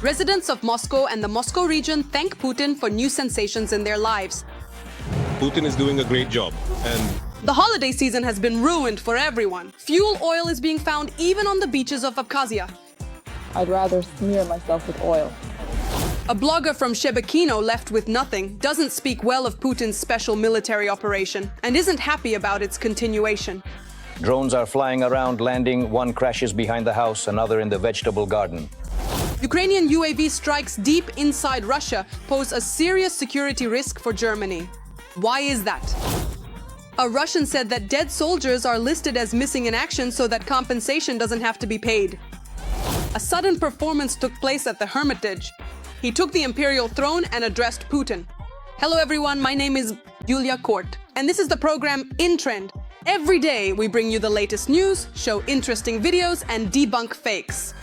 Residents of Moscow and the Moscow region thank Putin for new sensations in their lives. Putin is doing a great job, and The holiday season has been ruined for everyone. Fuel oil is being found even on the beaches of Abkhazia. I'd rather smear myself with oil. A blogger from Shebekino left with nothing, doesn't speak well of Putin's special military operation, and isn't happy about its continuation. Drones are flying around, landing. One crashes behind the house, another in the vegetable garden. Ukrainian UAV strikes deep inside Russia pose a serious security risk for Germany. Why is that? A Russian said that dead soldiers are listed as missing in action so that compensation doesn't have to be paid. A sudden performance took place at the Hermitage. He took the imperial throne and addressed Putin. Hello everyone, my name is Yulia Kort, and this is the program In Trend. Every day we bring you the latest news, show interesting videos, and debunk fakes.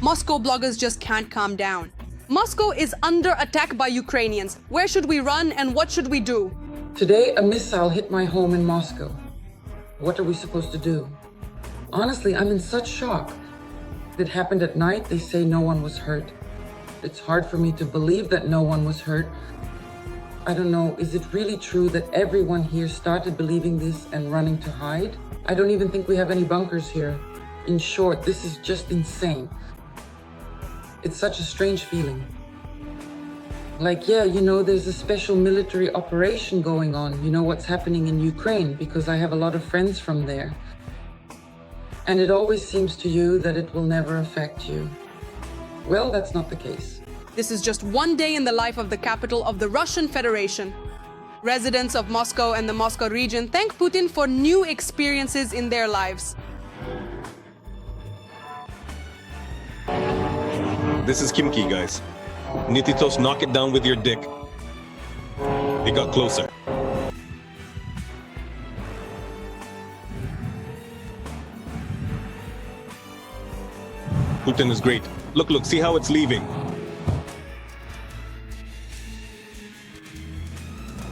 Moscow bloggers just can't calm down. Moscow is under attack by Ukrainians. Where should we run and what should we do? Today, a missile hit my home in Moscow. What are we supposed to do? Honestly, I'm in such shock. It happened at night. They say no one was hurt. It's hard for me to believe that no one was hurt. I don't know, is it really true that everyone here started believing this and running to hide? I don't even think we have any bunkers here. In short, this is just insane. It's such a strange feeling. Like, yeah, you know, there's a special military operation going on. You know what's happening in Ukraine, because I have a lot of friends from there. And it always seems to you that it will never affect you. Well, that's not the case. This is just one day in the life of the capital of the Russian Federation. Residents of Moscow and the Moscow region thank Putin for new experiences in their lives. this is Kimki, guys. Nititos, knock it down with your dick. It got closer. Putin is great. Look, see how it's leaving.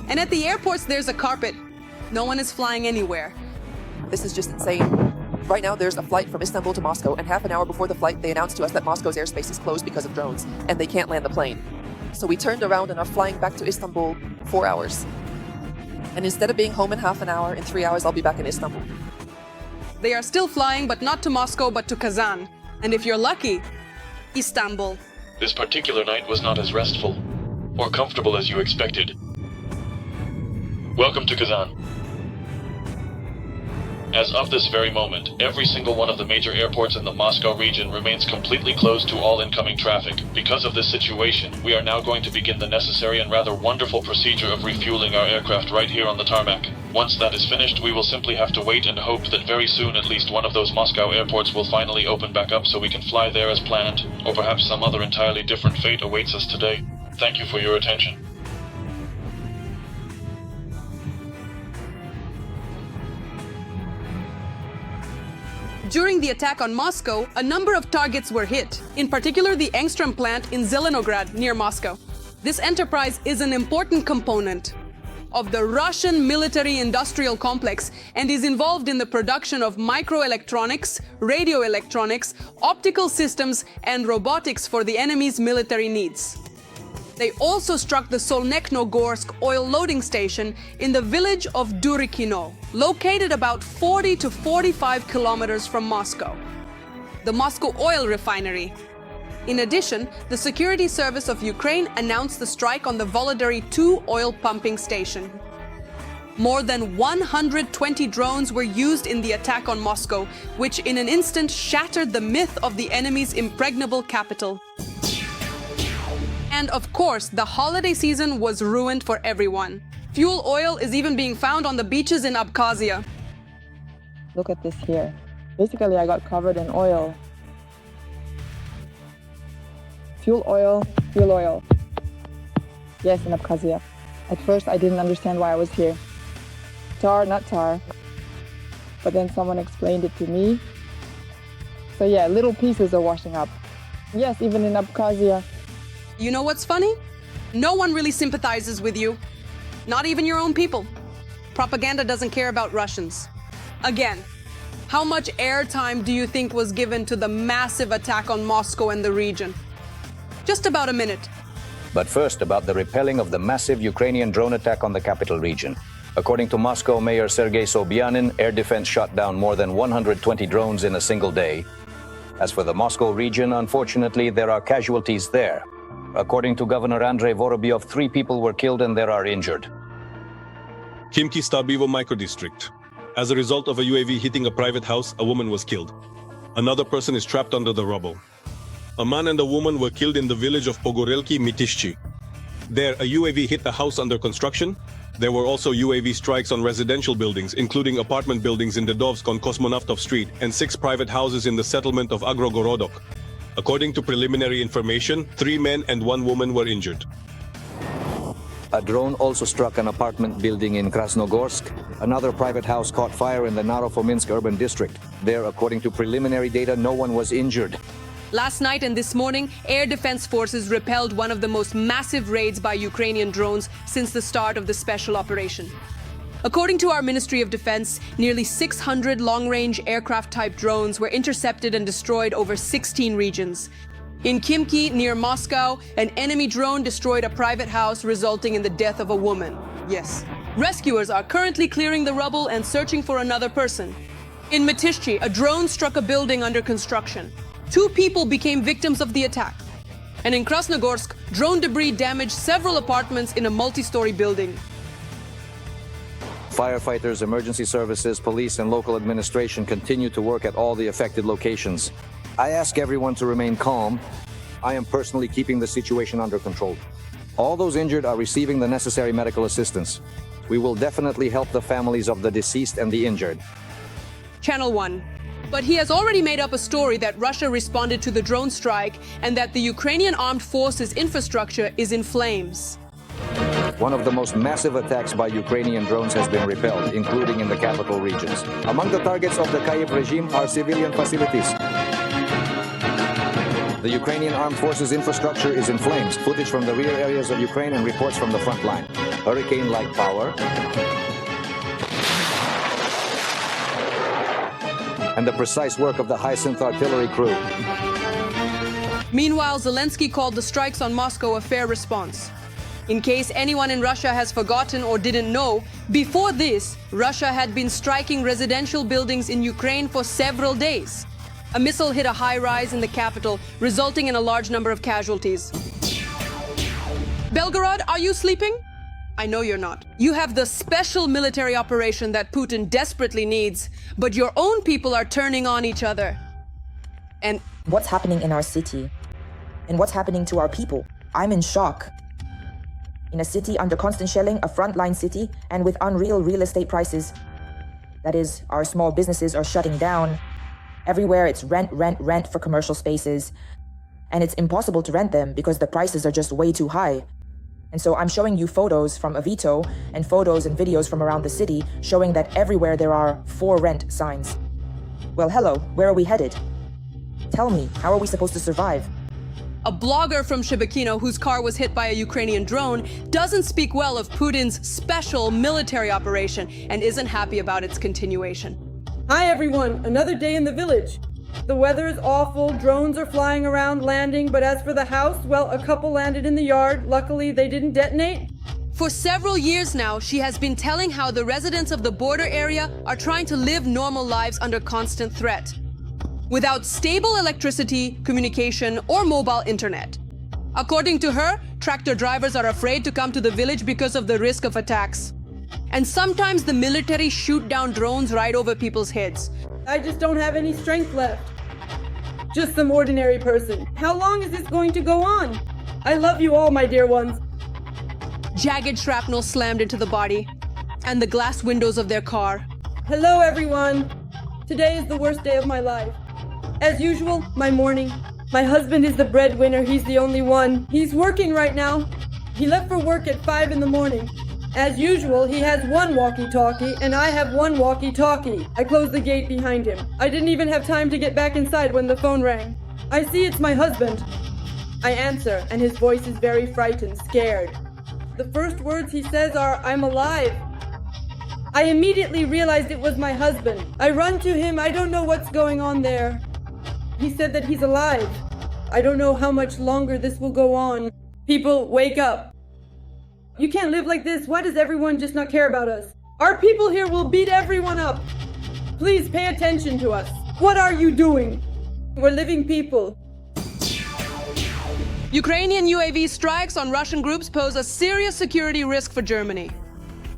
And at the airports, there's a carpet. No one is flying anywhere. This is just insane. Right now, there's a flight from Istanbul to Moscow, and half an hour before the flight, they announced to us that Moscow's airspace is closed because of drones, and they can't land the plane. So we turned around and are flying back to Istanbul 4 hours. And instead of being home in half an hour, in 3 hours, I'll be back in Istanbul. They are still flying, but not to Moscow, but to Kazan. And if you're lucky, Istanbul. This particular night was not as restful or comfortable as you expected. Welcome to Kazan. As of this very moment, every single one of the major airports in the Moscow region remains completely closed to all incoming traffic. Because of this situation, we are now going to begin the necessary and rather wonderful procedure of refueling our aircraft right here on the tarmac. Once that is finished, we will simply have to wait and hope that very soon at least one of those Moscow airports will finally open back up so we can fly there as planned, or perhaps some other entirely different fate awaits us today. Thank you for your attention. During the attack on Moscow, a number of targets were hit, in particular the Angstrom plant in Zelenograd near Moscow. This enterprise is an important component of the Russian military-industrial complex and is involved in the production of microelectronics, radio electronics, optical systems, and robotics for the enemy's military needs. They also struck the Solnekhnogorsk oil loading station in the village of Durikino, located about 40 to 45 kilometers from Moscow. The Moscow oil refinery. In addition, the Security Service of Ukraine announced the strike on the Volodary 2 oil pumping station. More than 120 drones were used in the attack on Moscow, which in an instant shattered the myth of the enemy's impregnable capital. And of course, the holiday season was ruined for everyone. Fuel oil is even being found on the beaches in Abkhazia. Look at this here. Basically, I got covered in oil. Fuel oil, fuel oil. Yes, in Abkhazia. At first, I didn't understand why I was here. Tar, not tar. But then someone explained it to me. So yeah, little pieces are washing up. Yes, even in Abkhazia. You know what's funny? No one really sympathizes with you. Not even your own people. Propaganda doesn't care about Russians. Again, How much airtime do you think was given to the massive attack on Moscow and the region? Just about a minute. But first, about the repelling of the massive Ukrainian drone attack on the capital region. According to Moscow Mayor Sergei Sobyanin, air defense shot down more than 120 drones in a single day. As for the Moscow region, unfortunately, there are casualties there. According to Governor Andrei Vorobyov, 3 people were killed and there are injured. Khimki Starbivo microdistrict. As a result of a UAV hitting a private house, a woman was killed. Another person is trapped under the rubble. A man and a woman were killed in the village of Pogorelki, Mitishchi. There, a UAV hit a house under construction. There were also UAV strikes on residential buildings, including apartment buildings in Dedovsk on Kosmonaftov Street and 6 private houses in the settlement of Agrogorodok. According to preliminary information, 3 men and 1 woman were injured. A drone also struck an apartment building in Krasnogorsk. Another private house caught fire in the Narofominsk urban district. There, according to preliminary data, no one was injured. Last night and this morning, air defense forces repelled one of the most massive raids by Ukrainian drones since the start of the special operation. According to our Ministry of Defense, nearly 600 long-range aircraft-type drones were intercepted and destroyed over 16 regions. In Khimki, near Moscow, an enemy drone destroyed a private house, resulting in the death of a woman. Yes. Rescuers are currently clearing the rubble and searching for another person. In Mitishchi, a drone struck a building under construction. 2 people became victims of the attack. And in Krasnogorsk, drone debris damaged several apartments in a multi-story building. Firefighters, emergency services, police, and local administration continue to work at all the affected locations. I ask everyone to remain calm. I am personally keeping the situation under control. All those injured are receiving the necessary medical assistance. We will definitely help the families of the deceased and the injured. Channel 1. But he has already made up a story that Russia responded to the drone strike and that the Ukrainian armed forces infrastructure is in flames. One of the most massive attacks by Ukrainian drones has been repelled, including in the capital regions. Among the targets of the Kyiv regime are civilian facilities. The Ukrainian armed forces infrastructure is in flames. Footage from the rear areas of Ukraine and reports from the front line. Hurricane-like power. And the precise work of the Hyacinth artillery crew. Meanwhile, Zelenskyy called the strikes on Moscow a fair response. In case anyone in Russia has forgotten or didn't know, before this, Russia had been striking residential buildings in Ukraine for several days. A missile hit a high-rise in the capital, resulting in a large number of casualties. Belgorod, are you sleeping? I know you're not. You have the special military operation that Putin desperately needs, but your own people are turning on each other. And what's happening in our city? And what's happening to our people? I'm in shock. In a city under constant shelling, a frontline city, and with unreal real estate prices. That is, our small businesses are shutting down. Everywhere it's rent, rent, rent for commercial spaces. And it's impossible to rent them because the prices are just way too high. And so I'm showing you photos from Avito and photos and videos from around the city showing that everywhere there are for rent signs. Well, hello, where are we headed? Tell me, how are we supposed to survive? a blogger from Shebekino whose car was hit by a Ukrainian drone doesn't speak well of Putin's special military operation and isn't happy about its continuation. Hi everyone, another day in the village. The weather is awful, drones are flying around landing, but as for the house, well, a couple landed in the yard. Luckily, they didn't detonate. For several years now, she has been telling how the residents of the border area are trying to live normal lives under constant threat, without stable electricity, communication, or mobile internet. According to her, tractor drivers are afraid to come to the village because of the risk of attacks. And sometimes the military shoot down drones right over people's heads. I just don't have any strength left. Just some ordinary person. How long is this going to go on? I love you all, my dear ones. Jagged shrapnel slammed into the body and the glass windows of their car. Hello, everyone. Today is the worst day of my life. As usual, my morning. My husband is the breadwinner. He's the only one. He's working right now. He left for work at 5 in the morning. As usual, he has one walkie-talkie, and I have one walkie-talkie. I closed the gate behind him. I didn't even have time to get back inside when the phone rang. I see it's my husband. I answer, and his voice is very frightened, scared. The first words he says are, "I'm alive." I immediately realized it was my husband. I run to him, I don't know what's going on there. He said that he's alive. I don't know how much longer this will go on. People, wake up. You can't live like this. Why does everyone just not care about us? Our people here will beat everyone up. Please pay attention to us. What are you doing? We're living people. Ukrainian UAV strikes on Russian groups pose a serious security risk for Germany.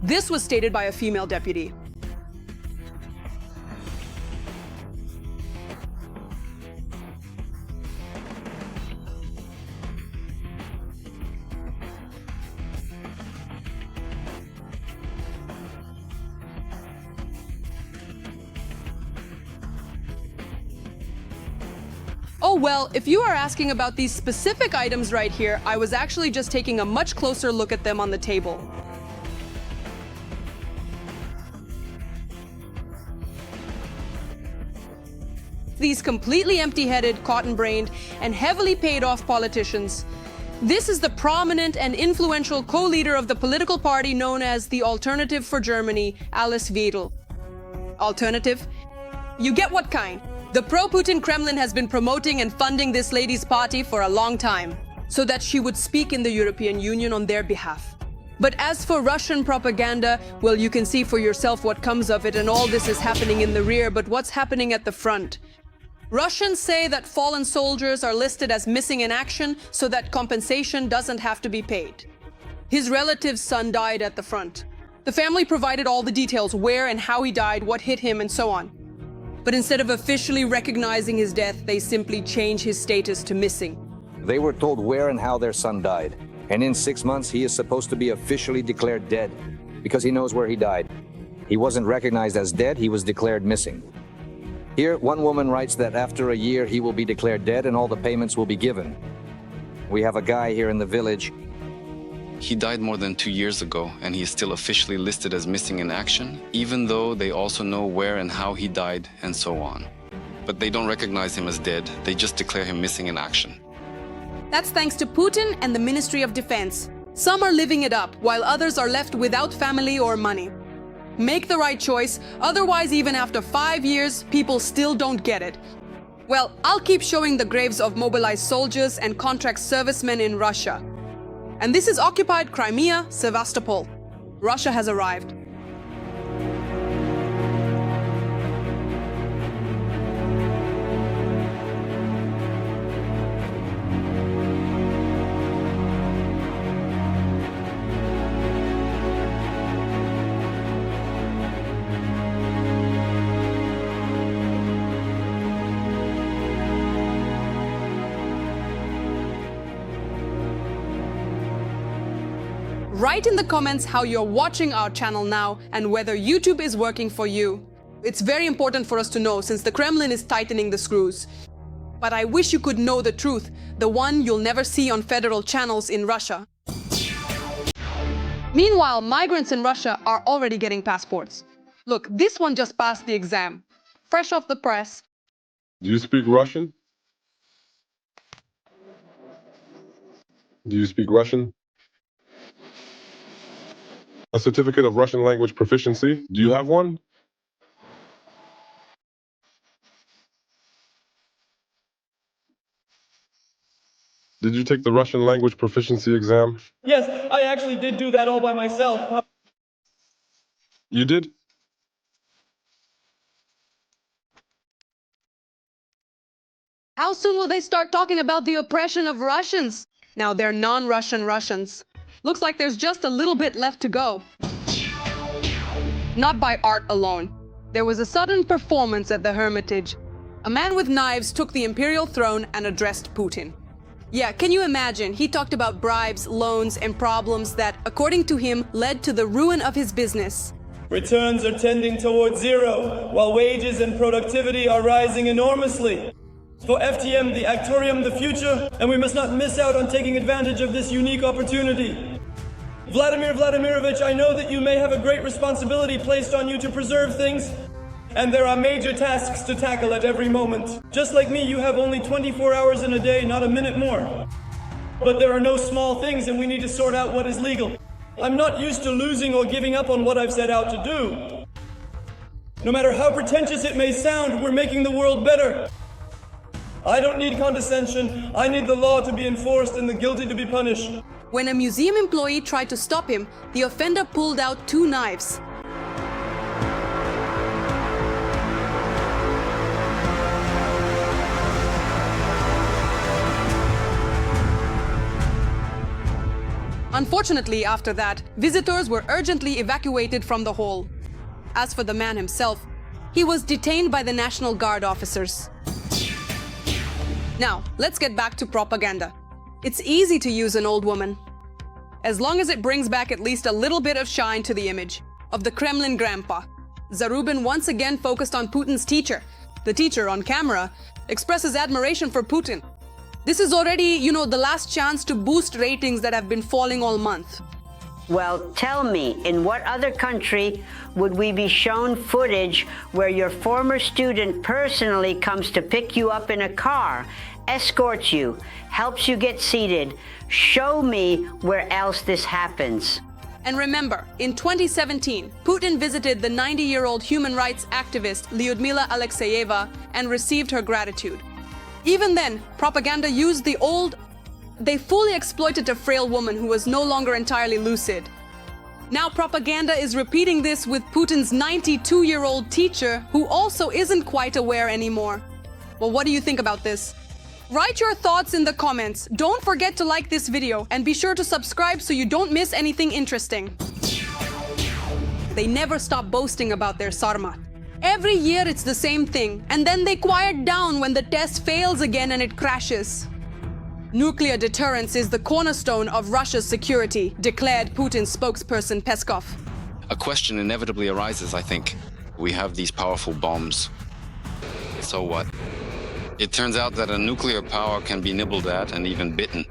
This was stated by a female deputy. Oh well, if you are asking about these specific items right here, I was actually just taking a much closer look at them on the table. These completely empty-headed, cotton-brained, and heavily paid-off politicians. This is the prominent and influential co-leader of the political party known as the Alternative for Germany, Alice Weidel. Alternative? You get what kind? The pro-Putin Kremlin has been promoting and funding this lady's party for a long time, so that she would speak in the European Union on their behalf. But as for Russian propaganda, well, you can see for yourself what comes of it, and all this is happening in the rear, but what's happening at the front? Russians say that fallen soldiers are listed as missing in action so that compensation doesn't have to be paid. His relative's son died at the front. The family provided all the details, where and how he died, what hit him, and so on. But instead of officially recognizing his death, they simply change his status to missing. They were told where and how their son died. And in 6 months, he is supposed to be officially declared dead because he knows where he died. He wasn't recognized as dead, he was declared missing. Here, one woman writes that after a year, he will be declared dead and all the payments will be given. We have a guy here in the village. He died more than 2 years ago, and he is still officially listed as missing in action, even though they also know where and how he died and so on. But they don't recognize him as dead, they just declare him missing in action. That's thanks to Putin and the Ministry of Defense. Some are living it up, while others are left without family or money. Make the right choice, otherwise even after 5 years, people still don't get it. Well, I'll keep showing the graves of mobilized soldiers and contract servicemen in Russia. And this is occupied Crimea, Sevastopol. Russia has arrived. Write in the comments how you're watching our channel now and whether YouTube is working for you. It's very important for us to know since the Kremlin is tightening the screws. But I wish you could know the truth, the one you'll never see on federal channels in Russia. Meanwhile, migrants in Russia are already getting passports. Look, this one just passed the exam. Fresh off the press. Do you speak Russian? Do you speak Russian? A certificate of Russian language proficiency? Do you have one? Did you take the Russian language proficiency exam? Yes, I actually did do that all by myself. You did? How soon will they start talking about the oppression of Russians? Now they're non-Russian Russians. Looks like there's just a little bit left to go. Not by art alone. There was a sudden performance at the Hermitage. A man with knives took the imperial throne and addressed Putin. Yeah, can you imagine? He talked about bribes, loans, and problems that, according to him, led to the ruin of his business. Returns are tending towards zero, while wages and productivity are rising enormously. For FTM, the Actorium, the future, and we must not miss out on taking advantage of this unique opportunity. Vladimir Vladimirovich, I know that you may have a great responsibility placed on you to preserve things, and there are major tasks to tackle at every moment. Just like me, you have only 24 hours in a day, not a minute more. But there are no small things, and we need to sort out what is legal. I'm not used to losing or giving up on what I've set out to do. No matter how pretentious it may sound, we're making the world better. I don't need condescension. I need the law to be enforced and the guilty to be punished. When a museum employee tried to stop him, the offender pulled out 2 knives. Unfortunately, after that, visitors were urgently evacuated from the hall. As for the man himself, he was detained by the National Guard officers. Now, let's get back to propaganda. It's easy to use an old woman, as long as it brings back at least a little bit of shine to the image of the Kremlin grandpa. Zarubin once again focused on Putin's teacher. The teacher, on camera, expresses admiration for Putin. This is already, the last chance to boost ratings that have been falling all month. Well, tell me, in what other country would we be shown footage where your former student personally comes to pick you up in a car, escorts you, helps you get seated? Show me where else this happens. And remember, in 2017, Putin visited the 90-year-old human rights activist Lyudmila Alexeyeva and received her gratitude. Even then, propaganda used they fully exploited a frail woman who was no longer entirely lucid. Now propaganda is repeating this with Putin's 92-year-old teacher, who also isn't quite aware anymore. Well, what do you think about this? Write your thoughts in the comments. Don't forget to like this video and be sure to subscribe so you don't miss anything interesting. They never stop boasting about their sarma. Every year it's the same thing, and then they quiet down when the test fails again and it crashes. Nuclear deterrence is the cornerstone of Russia's security, declared Putin's spokesperson Peskov. A question inevitably arises, I think. We have these powerful bombs. So what? It turns out that a nuclear power can be nibbled at and even bitten.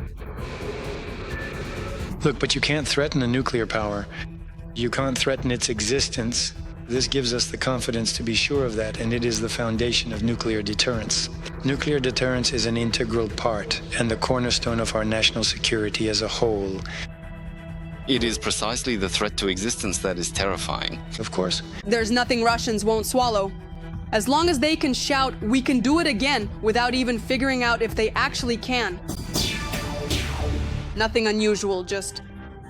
Look, but you can't threaten a nuclear power. You can't threaten its existence. This gives us the confidence to be sure of that, and it is the foundation of nuclear deterrence. Nuclear deterrence is an integral part and the cornerstone of our national security as a whole. It is precisely the threat to existence that is terrifying. Of course. There's nothing Russians won't swallow. As long as they can shout, "We can do it again," without even figuring out if they actually can. Nothing unusual, just.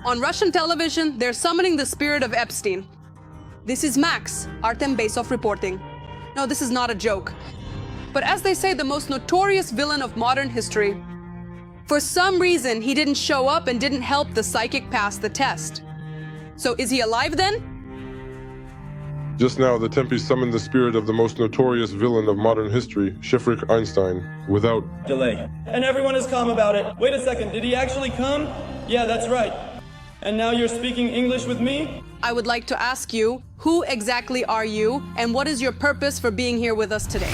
On Russian television, they're summoning the spirit of Epstein. This is Max, Artem Basov reporting. No, this is not a joke. But as they say, the most notorious villain of modern history. For some reason, he didn't show up and didn't help the psychic pass the test. So is he alive then? Just now, the Tempi summoned the spirit of the most notorious villain of modern history, Shefrik Einstein, without delay. And everyone is calm about it. Wait a second, did he actually come? Yeah, that's right. And now you're speaking English with me? I would like to ask you, who exactly are you, and what is your purpose for being here with us today?